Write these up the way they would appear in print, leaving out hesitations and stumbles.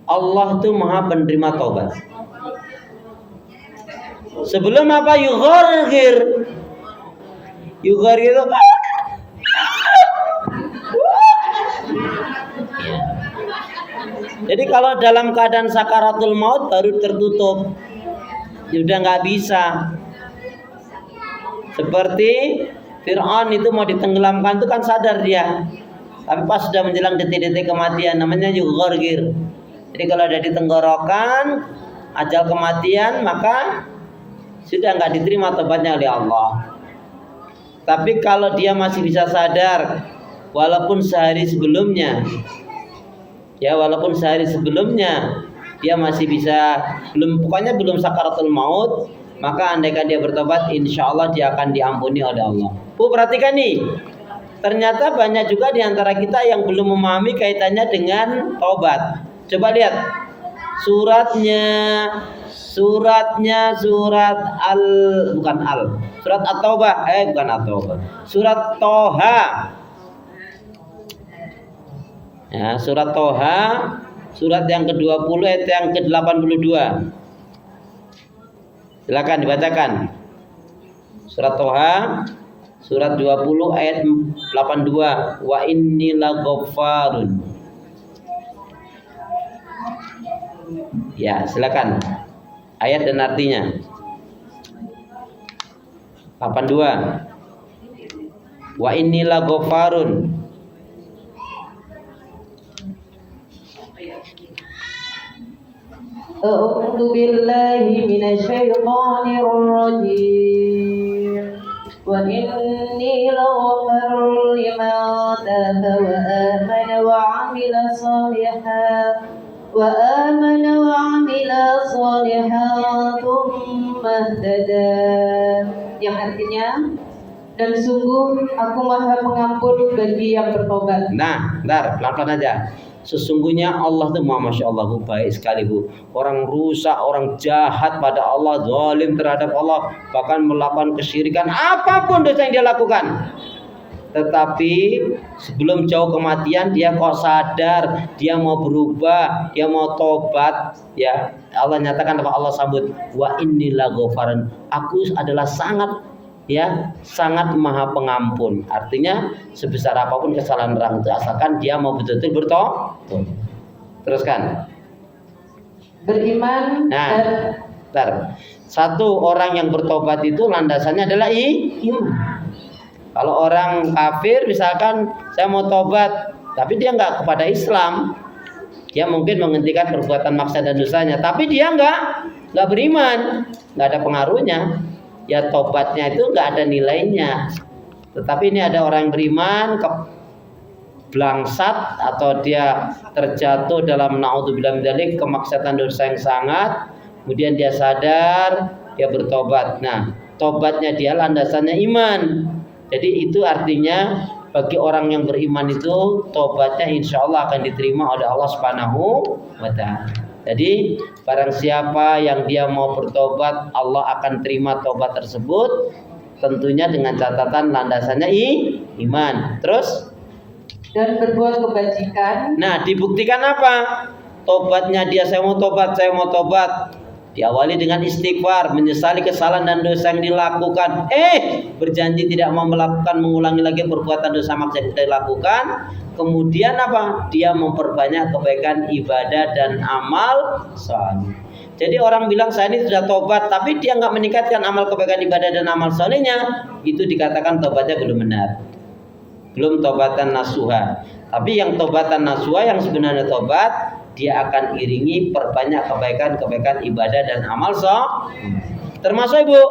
Allah itu Maha penerima taubat. Sebelum apa? Yughargir itu jadi kalau dalam keadaan sakaratul maut baru tertutup, sudah nggak bisa. Seperti Fir'aun itu mau ditenggelamkan itu kan sadar dia, tapi pas sudah menjelang detik-detik kematian, namanya yughargir. Jadi kalau ada di tenggorokan ajal kematian, maka sudah nggak diterima tobatnya oleh Allah. Tapi kalau dia masih bisa sadar, walaupun sehari sebelumnya dia masih bisa, pokoknya belum sakaratul maut, maka andaikan dia bertobat, insya Allah dia akan diampuni oleh Allah. Bu, perhatikan nih, ternyata banyak juga di antara kita yang belum memahami kaitannya dengan tobat. Coba lihat surat At-Taubah, surat Toha. Ya, surat Toha, surat yang ke-20 ayat yang ke-82. Silakan dibacakan. Surat Toha, surat 20 ayat 82. Wa inni laghaffarun. Ya, silakan. Ayat dan artinya. 82. Wa inni laghaffarun. A'udzu billahi minasyaitonir rajim. Wa inni laghaffarun liman taba wa amana wa 'amila shalihan thumma ihtada. Yang artinya, dan sungguh aku Maha Pengampun bagi yang bertobat. Nah, bentar, pelan-pelan aja. Sesungguhnya Allah itu Masya Allah, Bu, baik sekali, Bu. Orang rusak, orang jahat pada Allah, zalim terhadap Allah, bahkan melakukan kesyirikan, apapun dosa yang dia lakukan. Tetapi sebelum jauh kematian dia kok sadar, dia mau berubah, dia mau tobat, ya. Allah nyatakan, apa Allah sambut, wa inni laghaffarun. Aku adalah sangat Maha Pengampun. Artinya sebesar apapun kesalahan orang itu, asalkan dia mau betul-betul bertobat. Teruskan. Beriman. Nah, satu orang yang bertobat itu landasannya adalah iman. Kalau orang kafir misalkan saya mau tobat, tapi dia nggak kepada Islam, dia mungkin menghentikan perbuatan maksiat dan dosanya, tapi dia nggak beriman, nggak ada pengaruhnya. Ya tobatnya itu nggak ada nilainya. Tetapi ini ada orang yang beriman, keblangsat atau dia terjatuh dalam naudzubillah min dzalik, kemaksiatan dosa yang sangat, kemudian dia sadar, dia bertobat. Nah, tobatnya dia landasannya iman. Jadi itu artinya bagi orang yang beriman itu tobatnya insya Allah akan diterima oleh Allah Subhanahu wa Ta'ala. Jadi barang siapa yang dia mau bertobat, Allah akan terima tobat tersebut, tentunya dengan catatan landasannya iman. Terus dan berbuat kebajikan. Nah, dibuktikan apa? Tobatnya dia, saya mau tobat. Diawali dengan istighfar, menyesali kesalahan dan dosa yang dilakukan. Berjanji tidak mau mengulangi lagi perbuatan dosa maksiat yang dilakukan. Kemudian apa? Dia memperbanyak kebaikan ibadah dan amal saleh. Jadi orang bilang saya ini sudah tobat, tapi dia nggak meningkatkan amal kebaikan ibadah dan amal salehnya, itu dikatakan tobatnya belum benar. Belum tobatan nasuha. Tapi yang tobatan nasuha, yang sebenarnya tobat, dia akan iringi perbanyak kebaikan ibadah dan amal saleh. Termasuk Ibu,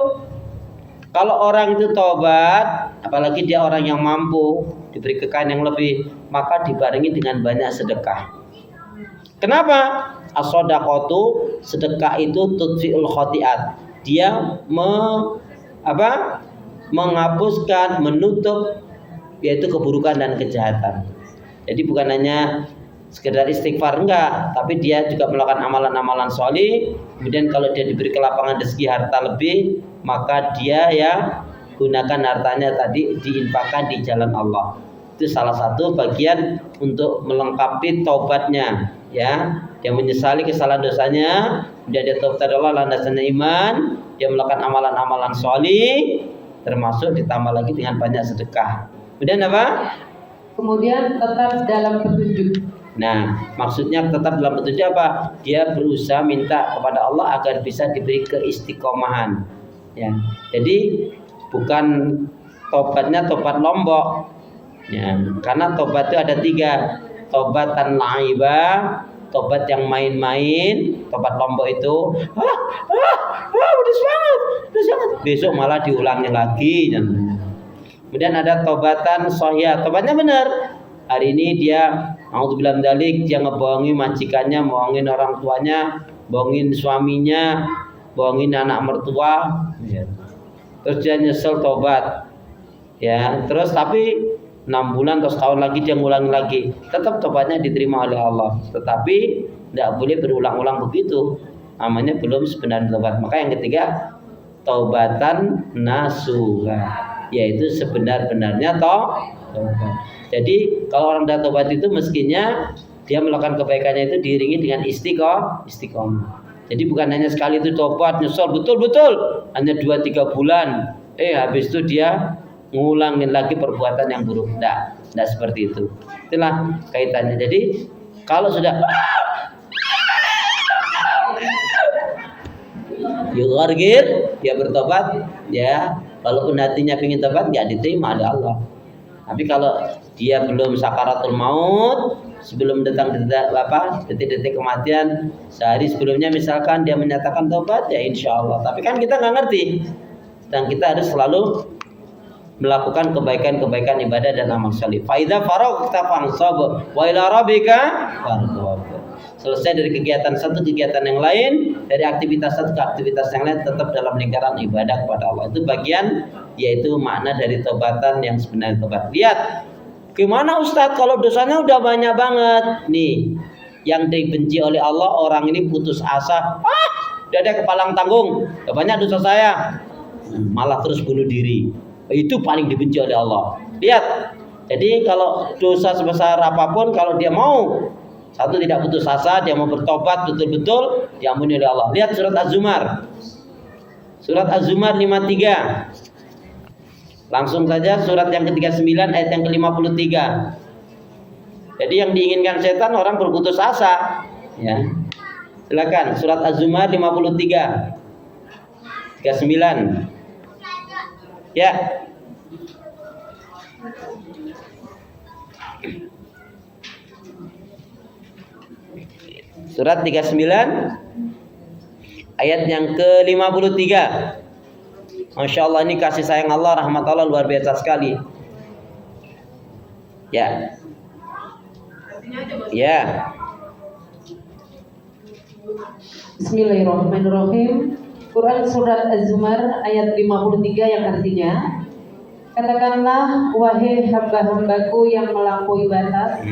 kalau orang itu tobat, apalagi dia orang yang mampu, diberi kekayaan yang lebih, maka dibarengi dengan banyak sedekah. Kenapa? As-shadaqatu, sedekah itu tudfi'ul khati'at. Dia menghapuskan, menutup yaitu keburukan dan kejahatan. Jadi bukan hanya sekedar istighfar, enggak, tapi dia juga melakukan amalan-amalan sholih. Kemudian kalau dia diberi kelapangan rezeki harta lebih, maka dia gunakan hartanya tadi diinfakkan di jalan Allah. Itu salah satu bagian untuk melengkapi taubatnya. ya, dia menyesali kesalahan dosanya, dia taubat adalah landasannya iman, dia melakukan amalan-amalan sholih, termasuk ditambah lagi dengan banyak sedekah. Kemudian apa? Kemudian tetap dalam petunjuk. Nah, maksudnya tetap dalam petunjuk apa? Dia berusaha minta kepada Allah agar bisa diberi keistiqomahan. Ya, jadi bukan tobatnya tobat lombok. Ya, karena tobat itu ada 3. Tobatan laibah, tobat yang main-main, tobat lombok itu. Udah banget. Besok malah diulangi lagi. Kemudian ada tobatan sohiyah, tobatnya benar. Hari ini dia Alhamdulillah mendalik, dia ngebohongi majikannya, bohongin orang tuanya, bohongin suaminya, bohongin anak mertua, ya. Terus dia nyesel tobat, ya. Terus tapi 6 bulan atau setahun lagi dia ngulangi lagi, tetap tobatnya diterima oleh Allah. Tetapi tidak boleh berulang-ulang begitu, namanya belum sebenarnya tobat. Maka yang ketiga, taubatan nasuha, yaitu sebenar-benarnya tobat. Jadi kalau orang dah tobat itu mestinya dia melakukan kebaikannya itu diiringi dengan istiqomah. Jadi bukan hanya sekali itu tobat nyesel betul-betul hanya 2-3 bulan, habis itu dia ngulangin lagi perbuatan yang buruk. Tidak seperti itu. Itulah kaitannya. Jadi kalau sudah yughargir, dia bertobat, ya, walaupun hatinya ingin tobat nggak diterima oleh Allah. Tapi kalau dia belum sakaratul maut, sebelum datang detik-detik kematian, sehari sebelumnya misalkan dia menyatakan tobat, ya insya Allah. Tapi kan kita nggak ngerti, dan kita harus selalu melakukan kebaikan-kebaikan ibadah dan amal salih. Faidza faraghta fansab wa ila rabbika farghab. Selesai dari kegiatan satu kegiatan yang lain, dari aktivitas satu ke aktivitas yang lain, tetap dalam lingkaran ibadah kepada Allah. Itu bagian, yaitu makna dari tobatan yang sebenarnya tobat. Lihat, gimana Ustadz kalau dosanya udah banyak banget? Nih, yang dibenci oleh Allah, orang ini putus asa. Udah ada kepalang tanggung, udah banyak dosa saya, malah terus bunuh diri. Itu paling dibenci oleh Allah. Lihat, jadi kalau dosa sebesar apapun, kalau dia mau satu tidak putus asa, dia mau bertobat betul-betul, diampuni oleh Allah. Lihat surat Az-Zumar. Surat Az-Zumar 53. Langsung saja surat yang ke-39 ayat yang ke-53. Jadi yang diinginkan setan orang berputus asa, ya. Silakan surat Az-Zumar 53 39. Ya. Surat 39 ayat yang ke-53. Masya Allah, ini kasih sayang Allah, rahmat Allah luar biasa sekali. Ya. Ya. Bismillahirrahmanirrahim. Quran surat Az-Zumar ayat 53 yang artinya, katakanlah wahai hamba-hambaku yang melampaui batas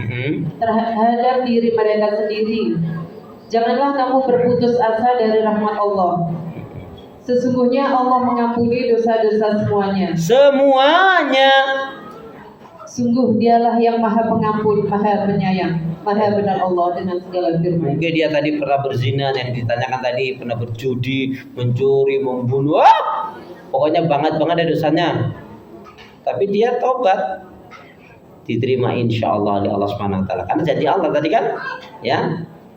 terhadap diri mereka sendiri, janganlah kamu berputus asa dari rahmat Allah. Sesungguhnya Allah mengampuni dosa-dosa semuanya. Sungguh dialah yang maha pengampun, maha penyayang, maha benar Allah dengan segala firman. Mungkin dia tadi pernah berzina, yang ditanyakan tadi pernah berjudi, mencuri, membunuh, pokoknya banget ada dosanya. Tapi dia tobat, diterima insya Allah oleh Allah Subhanahu Wa Taala. Karena janji Allah tadi kan, ya.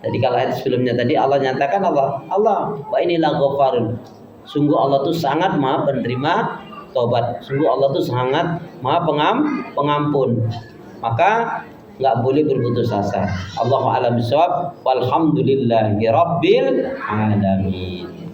Jadi kalau ayat sebelumnya tadi Allah nyatakan Allah wa inilah ghafarun. Sungguh Allah tuh sangat maha penerima tobat. Sungguh Allah tuh sangat maha pengampun. Maka nggak boleh berputus asa. Allahu a'lam bishawab. Walhamdulillahi rabbil alamin.